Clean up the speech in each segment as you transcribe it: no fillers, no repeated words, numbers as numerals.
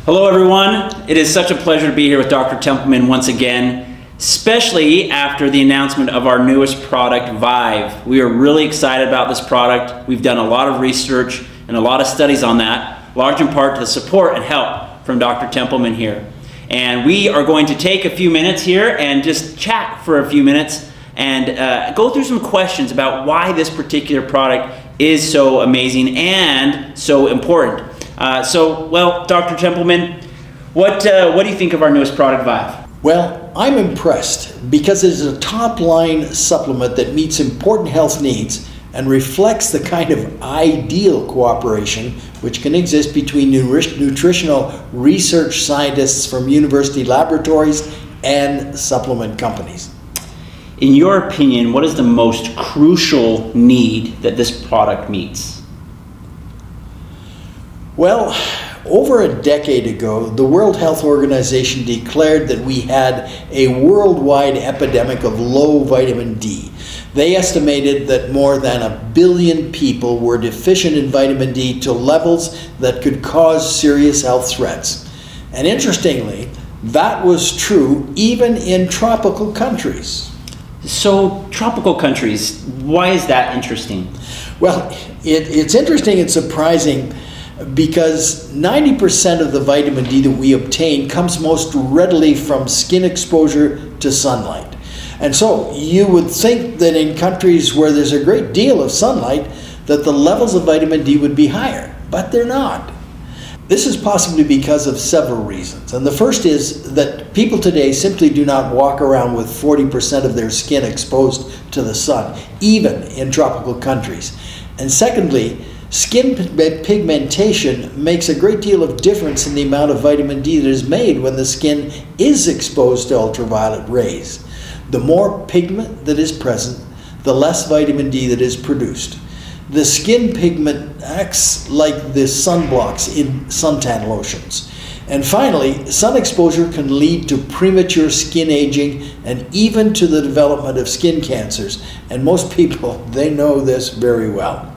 Hello everyone, it is such a pleasure to be here with Dr. Templeman once again, especially after the announcement of our newest product, viv3. We are really excited about this product. We've done a lot of research and a lot of studies on that, large in part to the support and help from Dr. Templeman here. And we are going to take a few minutes here and just chat for a few minutes and go through some questions about why this particular product is so amazing and so important. Well, Dr. Templeman, what do you think of our newest product, viv3? Well, I'm impressed because it is a top-line supplement that meets important health needs and reflects the kind of ideal cooperation which can exist between nutritional research scientists from university laboratories and supplement companies. In your opinion, what is the most crucial need that this product meets? Well, over a decade ago, the World Health Organization declared that we had a worldwide epidemic of low vitamin D. They estimated that more than 1 billion people were deficient in vitamin D to levels that could cause serious health threats. And interestingly, that was true even in tropical countries. So, tropical countries, why is that interesting? Well, it's interesting and surprising because 90% of the vitamin D that we obtain comes most readily from skin exposure to sunlight. And so you would think that in countries where there's a great deal of sunlight that the levels of vitamin D would be higher, but they're not. This is possibly because of several reasons. And the first is that people today simply do not walk around with 40% of their skin exposed to the sun, even in tropical countries. And secondly, skin pigmentation makes a great deal of difference in the amount of vitamin D that is made when the skin is exposed to ultraviolet rays. The more pigment that is present, the less vitamin D that is produced. The skin pigment acts like the sunblocks in suntan lotions. And finally, sun exposure can lead to premature skin aging and even to the development of skin cancers. And most people, they know this very well.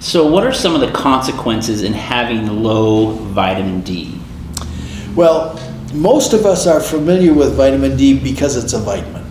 So what are some of the consequences in having low vitamin D? Well, most of us are familiar with vitamin D because it's a vitamin.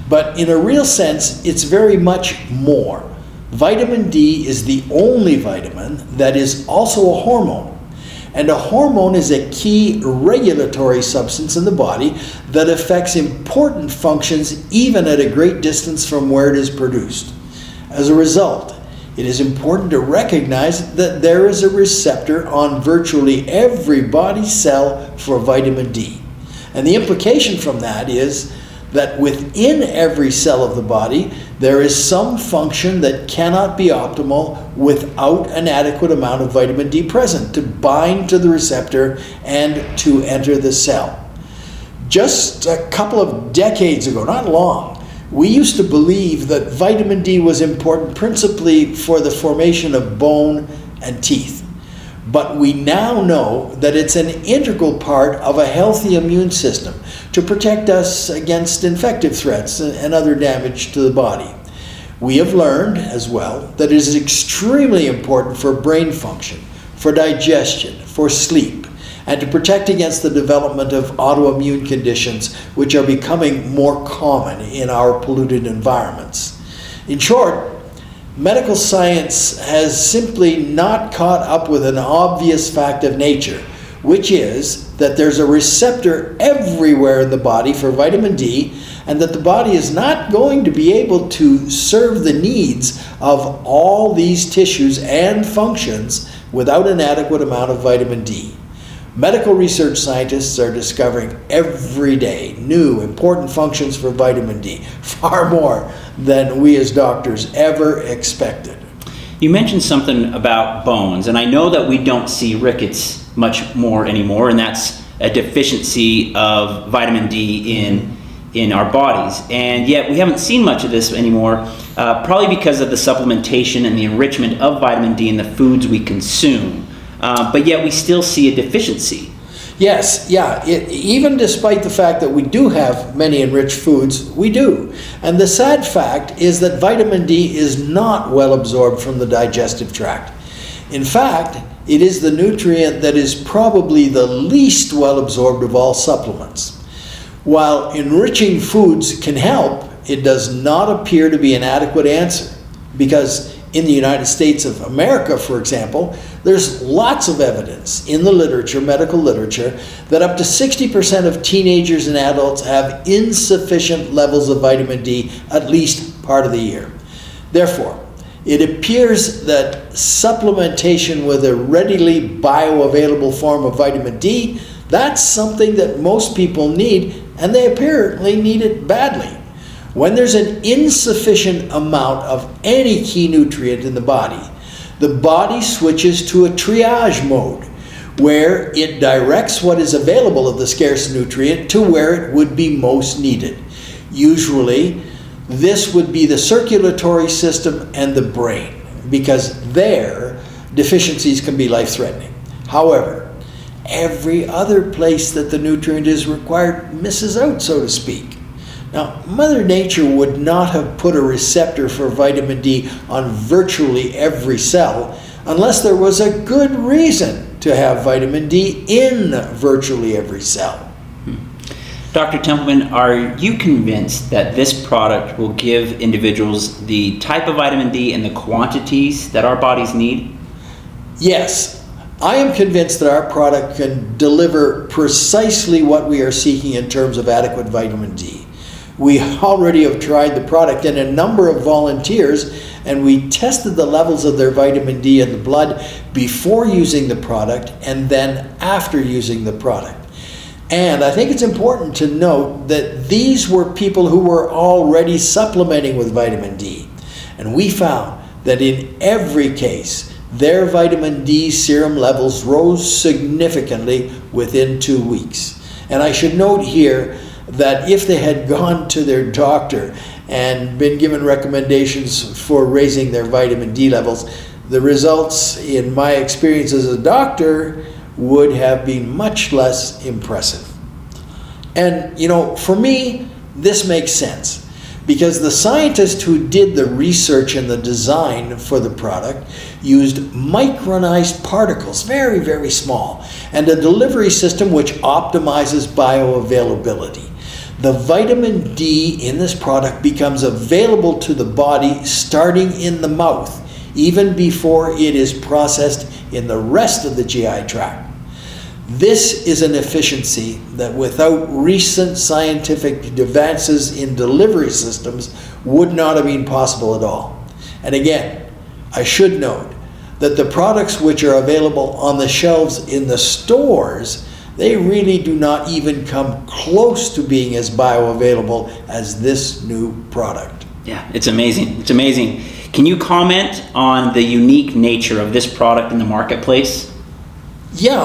But in a real sense, it's very much more. Vitamin D is the only vitamin that is also a hormone. And a hormone is a key regulatory substance in the body that affects important functions even at a great distance from where it is produced. As a result, it is important to recognize that there is a receptor on virtually every body cell for vitamin D. And the implication from that is that within every cell of the body, there is some function that cannot be optimal without an adequate amount of vitamin D present to bind to the receptor and to enter the cell. Just a couple of decades ago, not long, we used to believe that vitamin D was important principally for the formation of bone and teeth. But we now know that it's an integral part of a healthy immune system to protect us against infective threats and other damage to the body. We have learned as well that it is extremely important for brain function, for digestion, for sleep, and to protect against the development of autoimmune conditions which are becoming more common in our polluted environments. In short, medical science has simply not caught up with an obvious fact of nature, which is that there's a receptor everywhere in the body for vitamin D, and that the body is not going to be able to serve the needs of all these tissues and functions without an adequate amount of vitamin D. Medical research scientists are discovering every day new important functions for vitamin D, far more than we as doctors ever expected. You mentioned something about bones, and I know that we don't see rickets much more anymore, and that's a deficiency of vitamin D in our bodies. And yet we haven't seen much of this anymore, probably because of the supplementation and the enrichment of vitamin D in the foods we consume. But yet we still see a deficiency. Yes, even despite the fact that we do have many enriched foods, we do. And the sad fact is that vitamin D is not well absorbed from the digestive tract. In fact, it is the nutrient that is probably the least well absorbed of all supplements. While enriching foods can help, it does not appear to be an adequate answer, because in the United States of America, for example, there's lots of evidence in the literature, medical literature, that up to 60% of teenagers and adults have insufficient levels of vitamin D at least part of the year. Therefore, it appears that supplementation with a readily bioavailable form of vitamin D, that's something that most people need, and they apparently need it badly. When there's an insufficient amount of any key nutrient in the body switches to a triage mode, where it directs what is available of the scarce nutrient to where it would be most needed. Usually, this would be the circulatory system and the brain, because there, deficiencies can be life-threatening. However, every other place that the nutrient is required misses out, so to speak. Now, Mother Nature would not have put a receptor for vitamin D on virtually every cell unless there was a good reason to have vitamin D in virtually every cell. Dr. Templeman, are you convinced that this product will give individuals the type of vitamin D and the quantities that our bodies need? Yes, I am convinced that our product can deliver precisely what we are seeking in terms of adequate vitamin D. We already have tried the product in a number of volunteers, and we tested the levels of their vitamin D in the blood before using the product and then after using the product. And I think it's important to note that these were people who were already supplementing with vitamin D. And we found that in every case, their vitamin D serum levels rose significantly within 2 weeks. And I should note here that if they had gone to their doctor and been given recommendations for raising their vitamin D levels, the results, in my experience as a doctor, would have been much less impressive. And, for me, this makes sense, because the scientist who did the research and the design for the product used micronized particles, very, very small, and a delivery system which optimizes bioavailability. The vitamin D in this product becomes available to the body starting in the mouth, even before it is processed in the rest of the GI tract. This is an efficiency that without recent scientific advances in delivery systems would not have been possible at all. And again, I should note that the products which are available on the shelves in the stores, they really do not even come close to being as bioavailable as this new product. Yeah, it's amazing. It's amazing. Can you comment on the unique nature of this product in the marketplace? Yeah,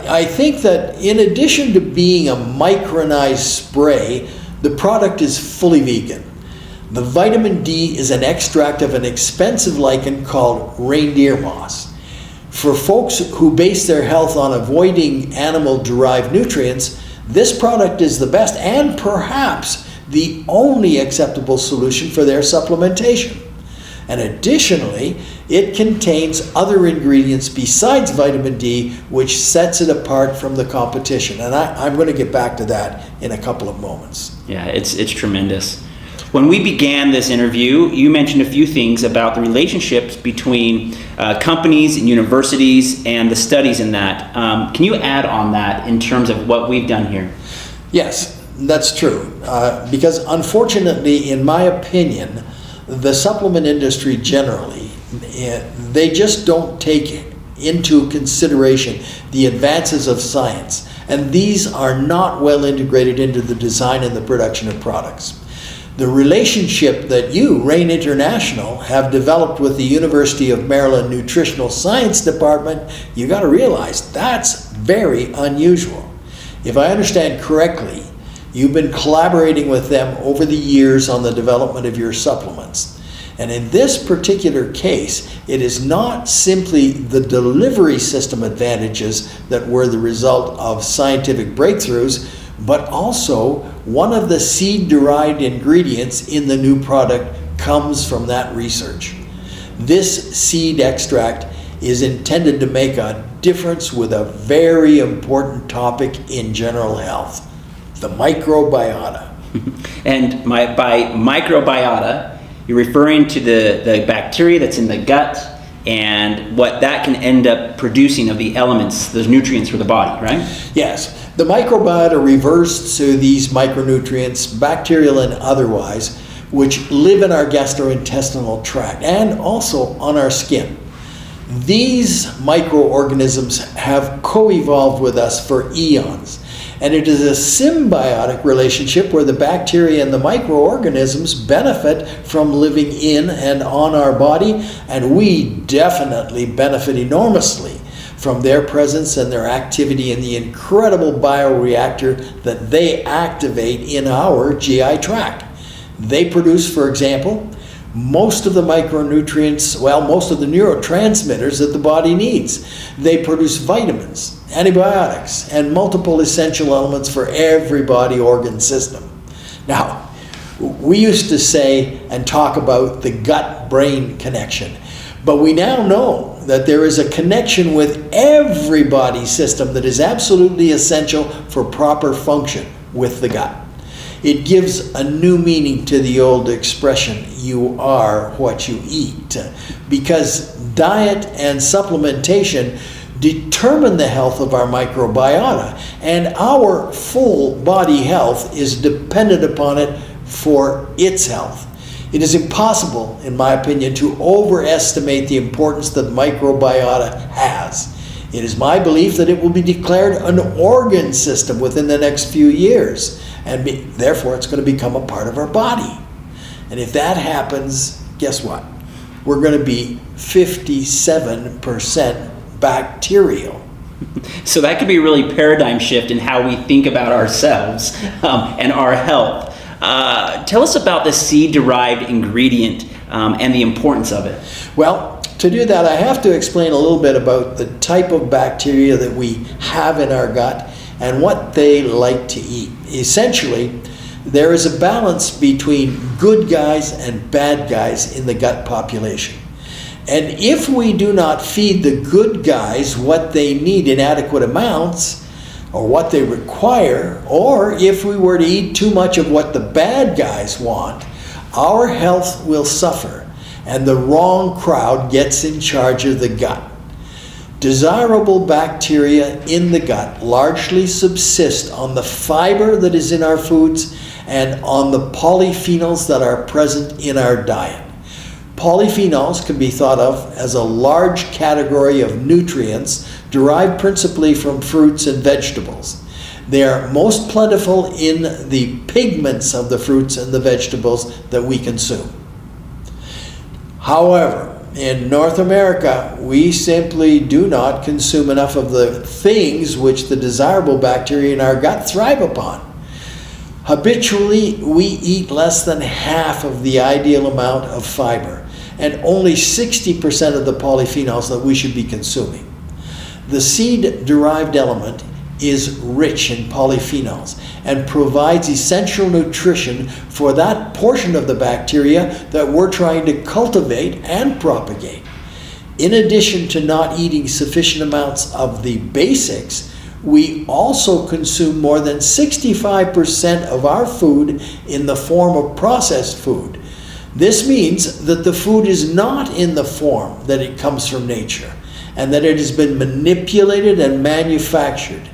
I think that in addition to being a micronized spray, the product is fully vegan. The vitamin D is an extract of an expensive lichen called reindeer moss. For folks who base their health on avoiding animal-derived nutrients, this product is the best and perhaps the only acceptable solution for their supplementation. And additionally, it contains other ingredients besides vitamin D, which sets it apart from the competition. And I'm going to get back to that in a couple of moments. Yeah, it's tremendous. When we began this interview, you mentioned a few things about the relationships between companies and universities and the studies in that. Can you add on that in terms of what we've done here? Yes, that's true. Because unfortunately, in my opinion, the supplement industry generally, they just don't take into consideration the advances of science. And these are not well integrated into the design and the production of products. The relationship that you, Rain International, have developed with the University of Maryland Nutritional Science Department, you got to realize that's very unusual. If I understand correctly, you've been collaborating with them over the years on the development of your supplements. And in this particular case, it is not simply the delivery system advantages that were the result of scientific breakthroughs, but also one of the seed-derived ingredients in the new product comes from that research. This seed extract is intended to make a difference with a very important topic in general health, the microbiota. And by microbiota, you're referring to the bacteria that's in the gut and what that can end up producing of the elements, those nutrients for the body, right? Yes, the microbiota refers to these micronutrients, bacterial and otherwise, which live in our gastrointestinal tract and also on our skin. These microorganisms have co-evolved with us for eons, and it is a symbiotic relationship where the bacteria and the microorganisms benefit from living in and on our body, and we definitely benefit enormously from their presence and their activity in the incredible bioreactor that they activate in our GI tract. They produce, for example, most of the micronutrients, most of the neurotransmitters that the body needs. They produce vitamins, antibiotics, and multiple essential elements for every body organ system. Now, we used to say and talk about the gut-brain connection, but we now know that there is a connection with every body system that is absolutely essential for proper function with the gut. It gives a new meaning to the old expression, you are what you eat, because diet and supplementation determine the health of our microbiota, and our full body health is dependent upon it for its health. It is impossible, in my opinion, to overestimate the importance that microbiota has. It is my belief that it will be declared an organ system within the next few years, and therefore it's going to become a part of our body. And if that happens, guess what? We're going to be 57% bacterial. So that could be a really paradigm shift in how we think about ourselves and our health. Tell us about the seed-derived ingredient and the importance of it. Well, to do that, I have to explain a little bit about the type of bacteria that we have in our gut and what they like to eat. Essentially, there is a balance between good guys and bad guys in the gut population. And if we do not feed the good guys what they need in adequate amounts, or what they require, or if we were to eat too much of what the bad guys want, our health will suffer, and the wrong crowd gets in charge of the gut. Desirable bacteria in the gut largely subsist on the fiber that is in our foods and on the polyphenols that are present in our diet. Polyphenols can be thought of as a large category of nutrients derived principally from fruits and vegetables. They are most plentiful in the pigments of the fruits and the vegetables that we consume. However, in North America, we simply do not consume enough of the things which the desirable bacteria in our gut thrive upon. Habitually, we eat less than half of the ideal amount of fiber and only 60% of the polyphenols that we should be consuming. The seed-derived element is rich in polyphenols and provides essential nutrition for that portion of the bacteria that we're trying to cultivate and propagate. In addition to not eating sufficient amounts of the basics, we also consume more than 65% of our food in the form of processed food. This means that the food is not in the form that it comes from nature, and that it has been manipulated and manufactured.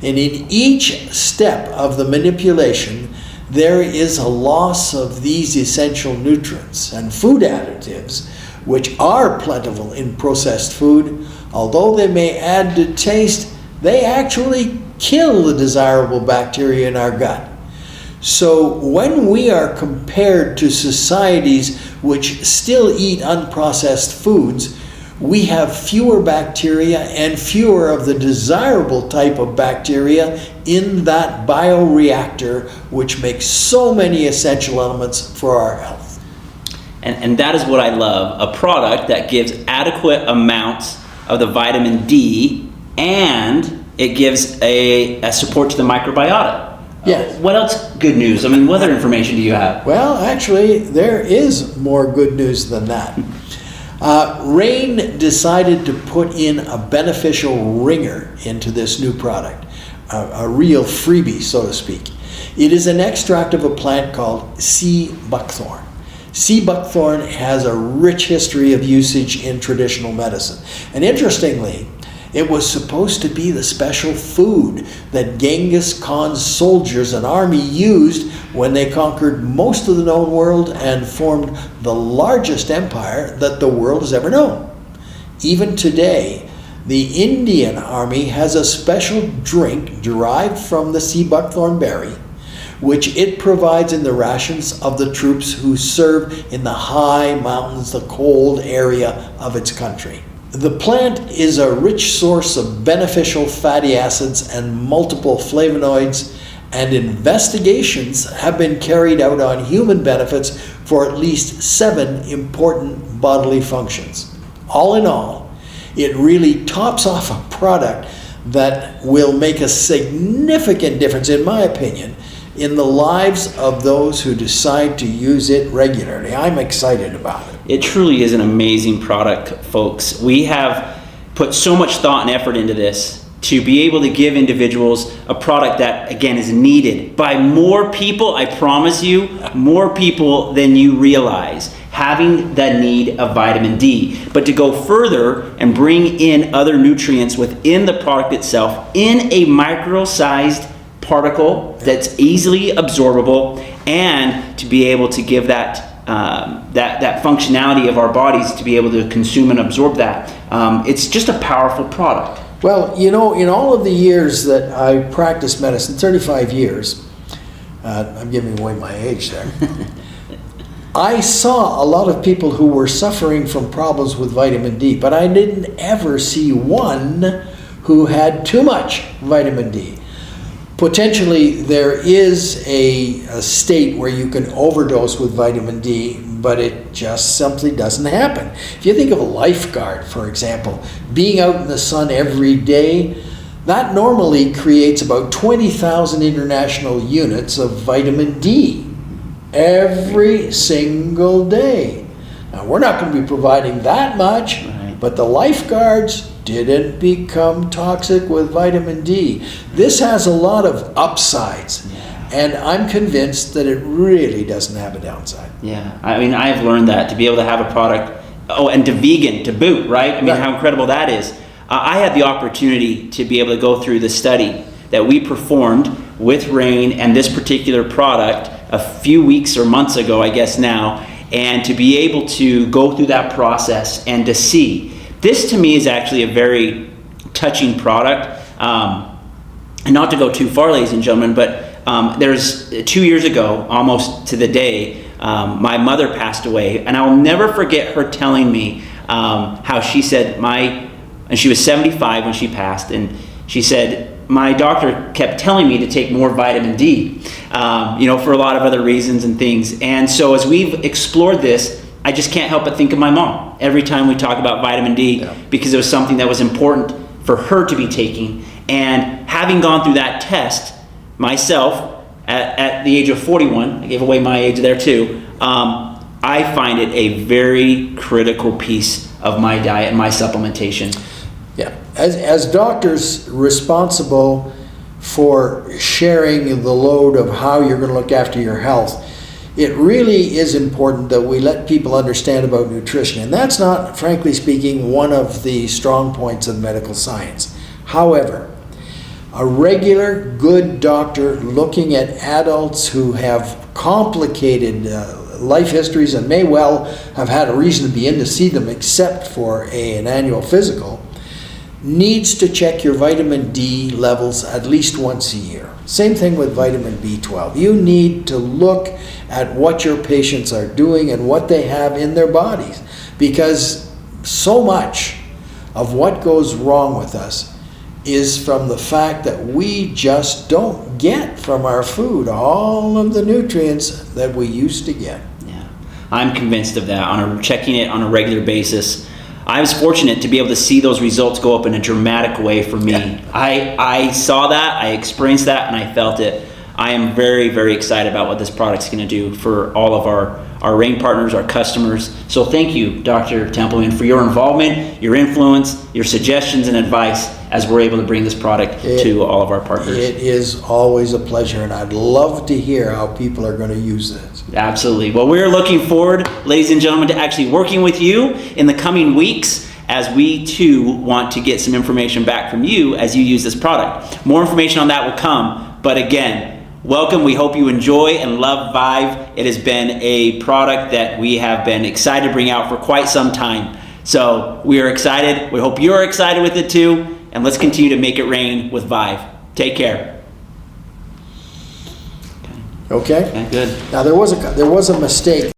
And in each step of the manipulation, there is a loss of these essential nutrients and food additives, which are plentiful in processed food. Although they may add to taste, they actually kill the desirable bacteria in our gut. So when we are compared to societies which still eat unprocessed foods, we have fewer bacteria and fewer of the desirable type of bacteria in that bioreactor, which makes so many essential elements for our health. And that is what I love, a product that gives adequate amounts of the vitamin D and it gives a support to the microbiota. Yes. What else good news? I mean, what other information do you have? Well, actually, there is more good news than that. Rain decided to put in a beneficial ringer into this new product, a real freebie, so to speak. It is an extract of a plant called sea buckthorn. Sea buckthorn has a rich history of usage in traditional medicine. And interestingly, it was supposed to be the special food that Genghis Khan's soldiers and army used when they conquered most of the known world and formed the largest empire that the world has ever known. Even today, the Indian army has a special drink derived from the sea buckthorn berry, which it provides in the rations of the troops who serve in the high mountains, the cold area of its country. The plant is a rich source of beneficial fatty acids and multiple flavonoids, and investigations have been carried out on human benefits for at least 7 important bodily functions. All in all, it really tops off a product that will make a significant difference, in my opinion, in the lives of those who decide to use it regularly. I'm excited about it. It truly is an amazing product, folks. We have put so much thought and effort into this to be able to give individuals a product that, again, is needed by more people, I promise you, more people than you realize, having the need of vitamin D. But to go further and bring in other nutrients within the product itself in a micro-sized particle that's easily absorbable, and to be able to give that that functionality of our bodies to be able to consume and absorb that. It's just a powerful product. Well, you know, in all of the years that I practiced medicine, 35 years, I'm giving away my age there, I saw a lot of people who were suffering from problems with vitamin D, but I didn't ever see one who had too much vitamin D. Potentially, there is a state where you can overdose with vitamin D, but it just simply doesn't happen. If you think of a lifeguard, for example, being out in the sun every day, that normally creates about 20,000 international units of vitamin D every single day. Now, we're not going to be providing that much, but the lifeguards didn't become toxic with vitamin D. This has a lot of upsides, and I'm convinced that it really doesn't have a downside. Yeah, I mean, I've learned that to be able to have a product, and to vegan, to boot, right? I mean, how incredible that is. I had the opportunity to be able to go through the study that we performed with Rain and this particular product a few weeks or months ago, I guess now, and to be able to go through that process and to see. This to me is actually a very touching product. And not to go too far, ladies and gentlemen, but there's 2 years ago, almost to the day, my mother passed away, and I'll never forget her telling me how she said and she was 75 when she passed, and she said, my doctor kept telling me to take more vitamin D, for a lot of other reasons and things. And so as we've explored this, I just can't help but think of my mom every time we talk about vitamin D, because it was something that was important for her to be taking. And having gone through that test myself at the age of 41, I gave away my age there too, I find it a very critical piece of my diet and my supplementation. Yeah, as doctors responsible for sharing the load of how you're going to look after your health, it really is important that we let people understand about nutrition. And that's not, frankly speaking, one of the strong points of medical science. However, a regular, good doctor looking at adults who have complicated life histories and may well have had a reason to be in to see them except for an annual physical, needs to check your vitamin D levels at least once a year. Same thing with vitamin B12. You need to look at what your patients are doing and what they have in their bodies, because so much of what goes wrong with us is from the fact that we just don't get from our food all of the nutrients that we used to get. Yeah, I'm convinced of that. Checking it on a regular basis, I was fortunate to be able to see those results go up in a dramatic way for me. Yeah. I saw that, I experienced that, and I felt it. I am very, very excited about what this product's going to do for all of our our rain partners, our customers. So thank you, Dr. Templeman, for your involvement, your influence, your suggestions and advice as we're able to bring this product to all of our partners. It is always a pleasure, and I'd love to hear how people are going to use this. Absolutely. Well, we're looking forward, ladies and gentlemen, to actually working with you in the coming weeks as we too want to get some information back from you as you use this product. More information on that will come, but again, welcome. We hope you enjoy and love Vive. It has been a product that we have been excited to bring out for quite some time. So we are excited. We hope you're excited with it too, and let's continue to make it rain with Vive. Take care. Okay? Okay, good. Now, there was a mistake.